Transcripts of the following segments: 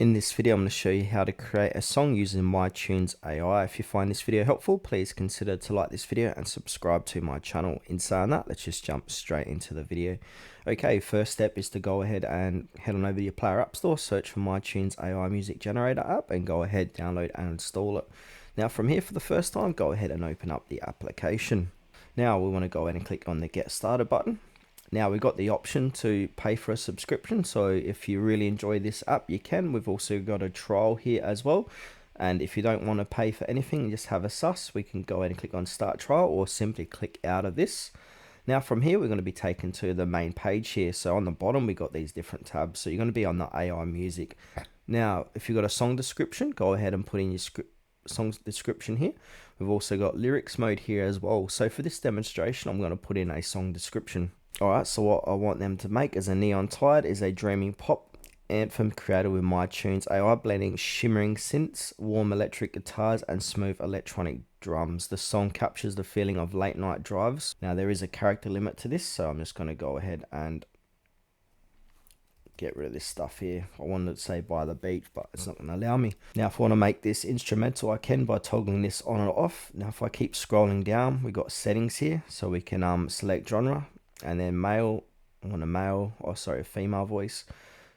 In this video, I'm going to show you how to create a song using MyTunes AI. If you find this video helpful, please consider to like this video and subscribe to my channel. In saying that, let's just jump straight into the video. Okay, first step is to go ahead and head on over to your Player App Store, search for MyTunes AI Music Generator app, and go ahead, download and install it. Now from here, for the first time, go ahead and open up the application. Now we want to go ahead and click on the Get Started button. Now we've got the option to pay for a subscription, so if you really enjoy this app, you can. We've also got a trial here as well, and if you don't want to pay for anything, just have a sus, we can go ahead and click on Start Trial or simply click out of this. Now from here, we're going to be taken to the main page here. So on the bottom, we got these different tabs. So you're going to be on the AI music. Now, if you've got a song description, go ahead and put in your song description here. We've also got lyrics mode here as well. So for this demonstration, I'm going to put in a song description. Alright, so what I want them to make as a Neon Tide is a dreaming pop anthem created with MyTunes AI, blending shimmering synths, warm electric guitars, and smooth electronic drums. The song captures the feeling of late night drives. Now there is a character limit to this, so I'm just going to go ahead and get rid of this stuff here. I wanted to say by the beach, but it's not going to allow me. Now if I want to make this instrumental, I can by toggling this on and off. Now if I keep scrolling down, we got settings here, so we can select genre. And then male, I want a female voice.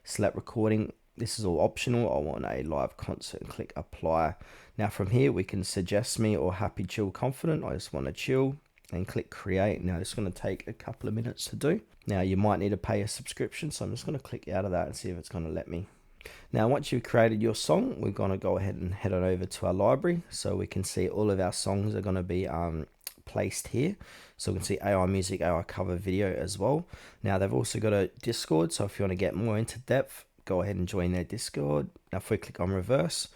Select recording, this is all optional. I want a live concert and click apply. Now from here we can suggest me or happy, chill, confident. I just want to chill and click create. Now this is going to take a couple of minutes to do. Now you might need to pay a subscription, so I'm just going to click out of that and see if it's going to let me. Now once you've created your song, we're going to go ahead and head on over to our library, so we can see all of our songs are going to be placed here. So we can see AI music, AI cover video as well. Now they've also got a Discord, so if you want to get more into depth, go ahead and join their Discord. Now if we click on reverse,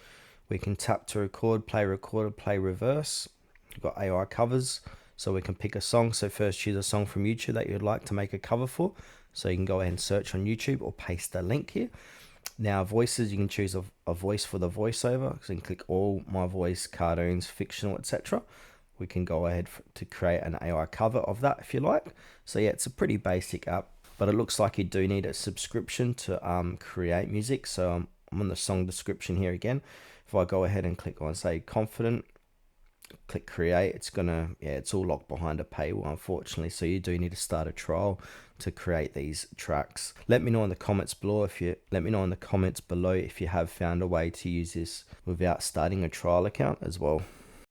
we can tap to record, play recorded, play reverse. We've got AI covers, so we can pick a song. So first choose a song from YouTube that you'd like to make a cover for. So you can go ahead and search on YouTube or paste the link here. Now voices, you can choose a voice for the voiceover. So you can click all, my voice, cartoons, fictional, etc. We can go ahead to create an AI cover of that if you like. So yeah, it's a pretty basic app, but it looks like you do need a subscription to create music. So I'm on the song description here again. If I go ahead and click on say confident, click create, it's gonna, yeah, it's all locked behind a paywall unfortunately. So you do need to start a trial to create these tracks. Let me know in the comments below if you have found a way to use this without starting a trial account as well.